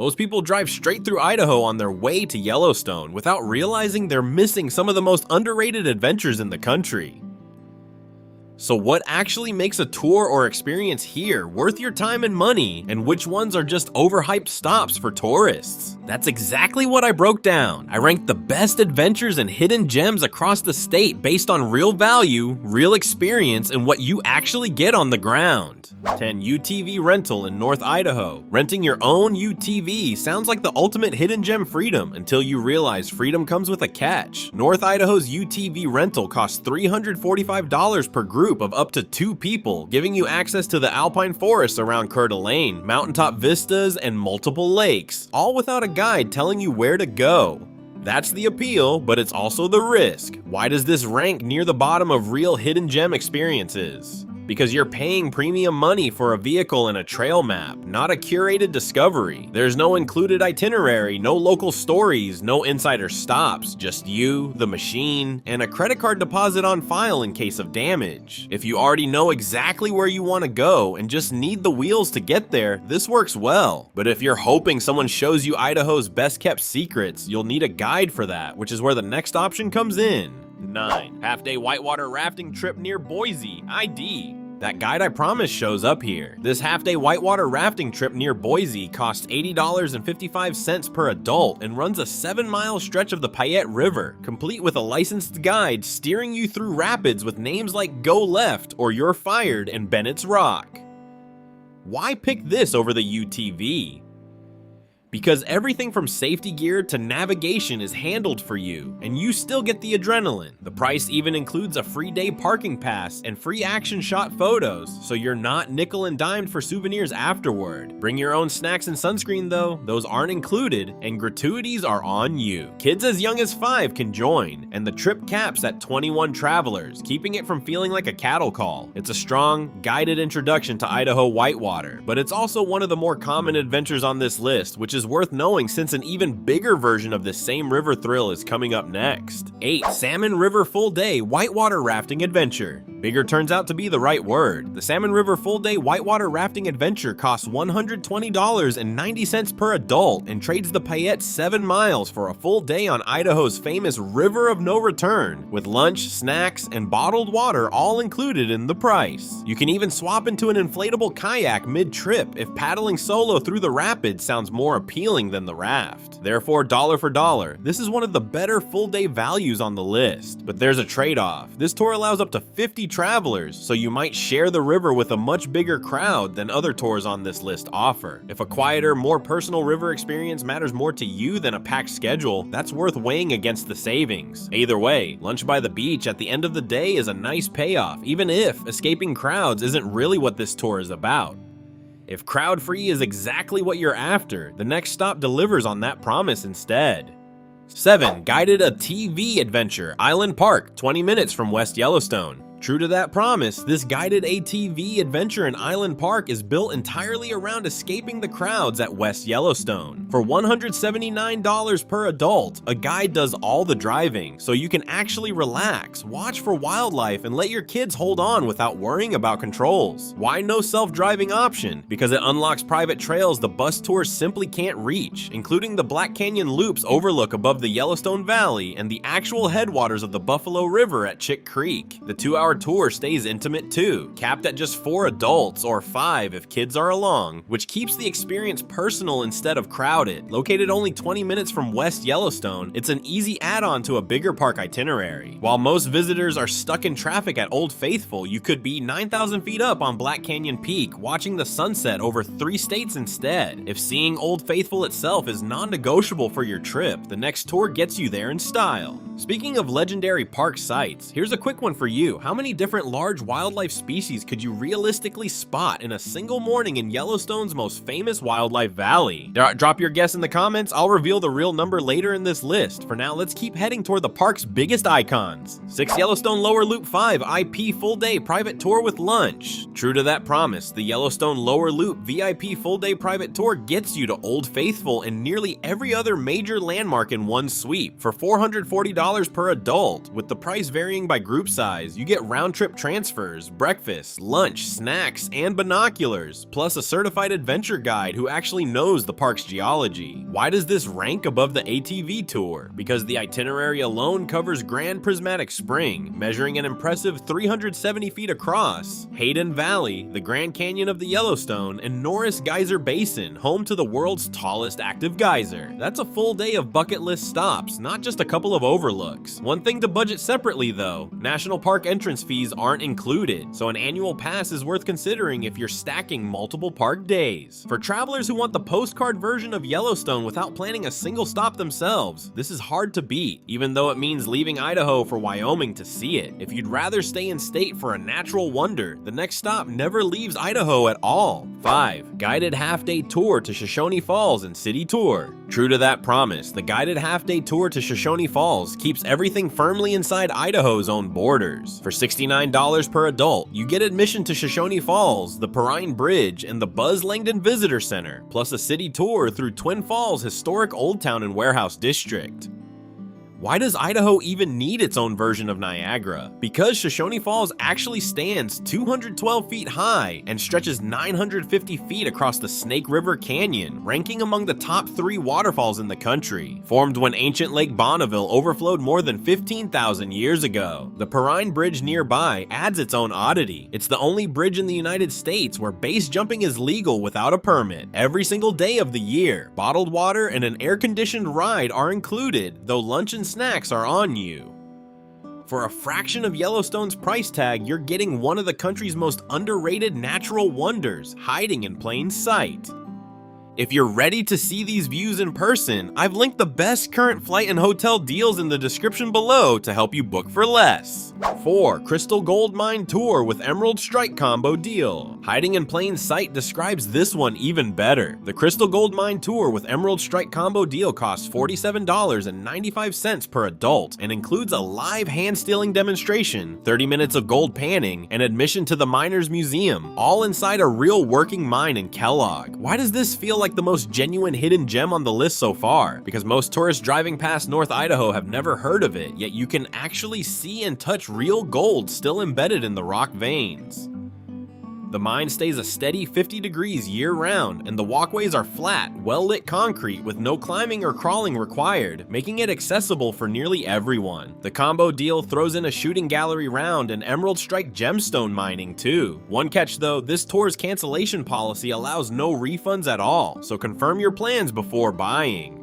Most people drive straight through Idaho on their way to Yellowstone without realizing they're missing some of the most underrated adventures in the country. So what actually makes a tour or experience here worth your time and money, and which ones are just overhyped stops for tourists? That's exactly what I broke down. I ranked the best adventures and hidden gems across the state based on real value, real experience, and what you actually get on the ground. 10. UTV rental in North Idaho. Renting your own UTV sounds like the ultimate hidden gem freedom until you realize freedom comes with a catch. North Idaho's UTV rental costs $345 per group of up to 2 people, giving you access to the alpine forests around Coeur d'Alene, mountaintop vistas, and multiple lakes, all without a guide telling you where to go. That's the appeal, but it's also the risk. Why does this rank near the bottom of real hidden gem experiences? Because you're paying premium money for a vehicle and a trail map, not a curated discovery. There's no included itinerary, no local stories, no insider stops, just you, the machine, and a credit card deposit on file in case of damage. If you already know exactly where you want to go and just need the wheels to get there, this works well. But if you're hoping someone shows you Idaho's best kept secrets, you'll need a guide for that, which is where the next option comes in. 9. Half-day whitewater rafting trip near Boise, ID. That guide I promised shows up here. This half-day whitewater rafting trip near Boise costs $80.55 per adult and runs a 7-mile stretch of the Payette River, complete with a licensed guide steering you through rapids with names like Go Left or You're Fired and Bennett's Rock. Why pick this over the UTV? Because everything from safety gear to navigation is handled for you, and you still get the adrenaline. The price even includes a free day parking pass and free action shot photos, so you're not nickel and dimed for souvenirs afterward. Bring your own snacks and sunscreen though, those aren't included, and gratuities are on you. Kids as young as 5 can join, and the trip caps at 21 travelers, keeping it from feeling like a cattle call. It's a strong, guided introduction to Idaho whitewater, but it's also one of the more common adventures on this list, which is worth knowing since an even bigger version of this same river thrill is coming up next. 8. Salmon River Full Day Whitewater Rafting Adventure. Bigger turns out to be the right word. The Salmon River Full Day Whitewater Rafting Adventure costs $120.90 per adult and trades the Payette 7 miles for a full day on Idaho's famous River of No Return, with lunch, snacks, and bottled water all included in the price. You can even swap into an inflatable kayak mid-trip if paddling solo through the rapids sounds more appealing than the raft. Therefore, dollar for dollar, this is one of the better full-day values on the list. But there's a trade-off. This tour allows up to 50 travelers, so you might share the river with a much bigger crowd than other tours on this list offer. If a quieter, more personal river experience matters more to you than a packed schedule, that's worth weighing against the savings. Either way, lunch by the beach at the end of the day is a nice payoff, even if escaping crowds isn't really what this tour is about. If crowd-free is exactly what you're after, the next stop delivers on that promise instead. 7. Guided ATV Adventure, Island Park, 20 minutes from West Yellowstone. True to that promise, this guided ATV adventure in Island Park is built entirely around escaping the crowds at West Yellowstone. For $179 per adult, a guide does all the driving, so you can actually relax, watch for wildlife, and let your kids hold on without worrying about controls. Why no self-driving option? Because it unlocks private trails the bus tours simply can't reach, including the Black Canyon Loop's overlook above the Yellowstone Valley and the actual headwaters of the Buffalo River at Chick Creek. The 2-hour tour stays intimate too, capped at just 4 adults or 5 if kids are along, which keeps the experience personal instead of crowded. Located only 20 minutes from West Yellowstone, it's an easy add-on to a bigger park itinerary. While most visitors are stuck in traffic at Old Faithful, you could be 9,000 feet up on Black Canyon Peak watching the sunset over 3 states instead. If seeing Old Faithful itself is non-negotiable for your trip, the next tour gets you there in style. Speaking of legendary park sites, here's a quick one for you. How many different large wildlife species could you realistically spot in a single morning in Yellowstone's most famous wildlife valley? Drop your guess in the comments. I'll reveal the real number later in this list. For now, let's keep heading toward the park's biggest icons. 6. Yellowstone Lower Loop 5 IP Full Day Private Tour with Lunch. True to that promise, the Yellowstone Lower Loop VIP Full Day Private Tour gets you to Old Faithful and nearly every other major landmark in one sweep. For $440 per adult, with the price varying by group size, you get round-trip transfers, breakfast, lunch, snacks, and binoculars, plus a certified adventure guide who actually knows the park's geology. Why does this rank above the ATV tour? Because the itinerary alone covers Grand Prismatic Spring, measuring an impressive 370 feet across, Hayden Valley, the Grand Canyon of the Yellowstone, and Norris Geyser Basin, home to the world's tallest active geyser. That's a full day of bucket list stops, not just a couple of overlooks. One thing to budget separately though, national park entrance fees aren't included, so an annual pass is worth considering if you're stacking multiple park days. For travelers who want the postcard version of Yellowstone without planning a single stop themselves, this is hard to beat, even though it means leaving Idaho for Wyoming to see it. If you'd rather stay in state for a natural wonder, the next stop never leaves Idaho at all. 5. Guided half-day tour to Shoshone Falls and City Tour. True to that promise, the guided half-day tour to Shoshone Falls keeps everything firmly inside Idaho's own borders. For $69 per adult, you get admission to Shoshone Falls, the Perrine Bridge, and the Buzz Langdon Visitor Center, plus a city tour through Twin Falls' historic Old Town and Warehouse District. Why does Idaho even need its own version of Niagara? Because Shoshone Falls actually stands 212 feet high and stretches 950 feet across the Snake River Canyon, ranking among the top 3 waterfalls in the country. Formed when ancient Lake Bonneville overflowed more than 15,000 years ago. The Perrine Bridge nearby adds its own oddity. It's the only bridge in the United States where base jumping is legal without a permit, every single day of the year. Bottled water and an air-conditioned ride are included, though lunch and snacks are on you. For a fraction of Yellowstone's price tag, you're getting one of the country's most underrated natural wonders, hiding in plain sight. If you're ready to see these views in person, I've linked the best current flight and hotel deals in the description below to help you book for less. 4. Crystal Gold Mine Tour with Emerald Strike Combo Deal. Hiding in plain sight describes this one even better. The Crystal Gold Mine Tour with Emerald Strike Combo Deal costs $47.95 per adult and includes a live hand-stealing demonstration, 30 minutes of gold panning, and admission to the Miners Museum, all inside a real working mine in Kellogg. Why does this feel like the most genuine hidden gem on the list so far? Because most tourists driving past North Idaho have never heard of it, yet you can actually see and touch real gold still embedded in the rock veins. The mine stays a steady 50 degrees year-round, and the walkways are flat, well-lit concrete with no climbing or crawling required, making it accessible for nearly everyone. The combo deal throws in a shooting gallery round and Emerald Strike gemstone mining too. One catch though, this tour's cancellation policy allows no refunds at all, so confirm your plans before buying.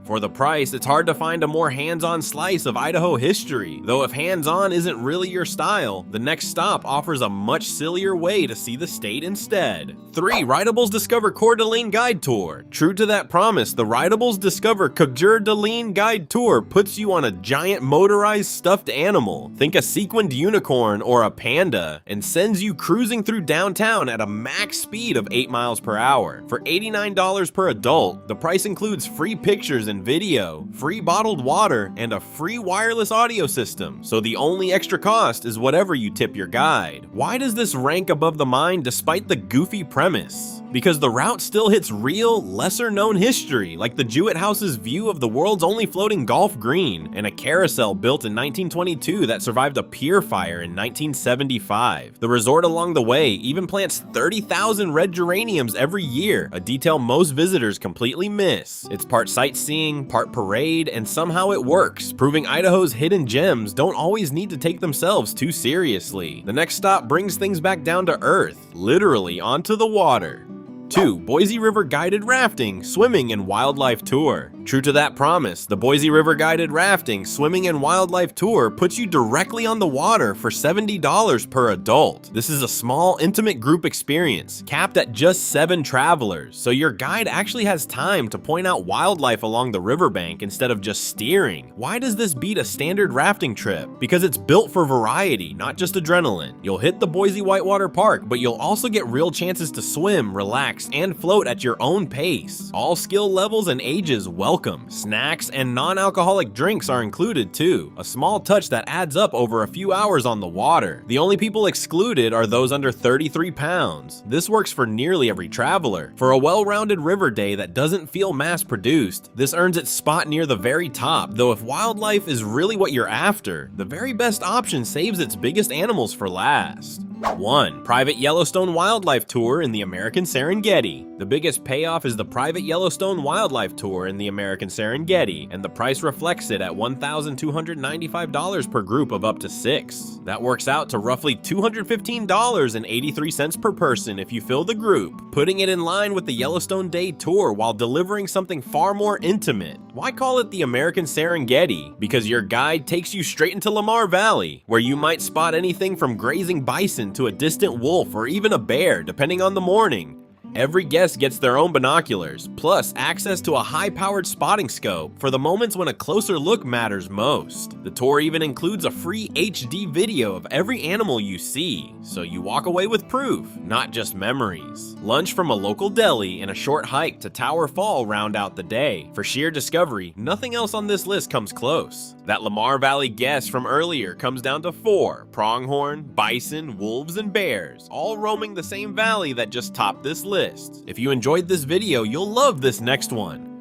For the price, it's hard to find a more hands-on slice of Idaho history, though if hands-on isn't really your style, the next stop offers a much sillier way to see the state instead. 3. Rydables Discover Coeur d'Alene Guide Tour. True to that promise, the Rydables Discover Coeur d'Alene Guide Tour puts you on a giant motorized stuffed animal, think a sequined unicorn or a panda, and sends you cruising through downtown at a max speed of 8 miles per hour. For $89 per adult, the price includes free pictures and video, free bottled water, and a free wireless audio system, so the only extra cost is whatever you tip your guide. Why does this rank above the mine despite the goofy premise? Because the route still hits real, lesser-known history, like the Jewett House's view of the world's only floating golf green, and a carousel built in 1922 that survived a pier fire in 1975. The resort along the way even plants 30,000 red geraniums every year, a detail most visitors completely miss. It's part sightseeing, part parade, and somehow it works, proving Idaho's hidden gems don't always need to take themselves too seriously. The next stop brings things back down to earth, literally onto the water. 2. Boise River Guided Rafting, Swimming, and Wildlife Tour. True to that promise, the Boise River Guided Rafting, Swimming, and Wildlife Tour puts you directly on the water for $70 per adult. This is a small, intimate group experience, capped at just 7 travelers, so your guide actually has time to point out wildlife along the riverbank instead of just steering. Why does this beat a standard rafting trip? Because it's built for variety, not just adrenaline. You'll hit the Boise Whitewater Park, but you'll also get real chances to swim, relax, and float at your own pace. All skill levels and ages welcome. welcome. Snacks and non-alcoholic drinks are included too, a small touch that adds up over a few hours on the water. The only people excluded are those under 33 pounds. This works for nearly every traveler. For a well-rounded river day that doesn't feel mass-produced, this earns its spot near the very top, though if wildlife is really what you're after, the very best option saves its biggest animals for last. 1. Private Yellowstone Wildlife Tour in the American Serengeti. The biggest payoff is the Private Yellowstone Wildlife Tour in the American Serengeti, and the price reflects it at $1,295 per group of up to 6. That works out to roughly $215.83 per person if you fill the group, putting it in line with the Yellowstone Day Tour while delivering something far more intimate. Why call it the American Serengeti? Because your guide takes you straight into Lamar Valley, where you might spot anything from grazing bison to a distant wolf or even a bear, depending on the morning. Every guest gets their own binoculars, plus access to a high-powered spotting scope for the moments when a closer look matters most. The tour even includes a free HD video of every animal you see, so you walk away with proof, not just memories. Lunch from a local deli and a short hike to Tower Fall round out the day. For sheer discovery, nothing else on this list comes close. That Lamar Valley guest from earlier comes down to 4: pronghorn, bison, wolves, and bears, all roaming the same valley that just topped this list. If you enjoyed this video, you'll love this next one.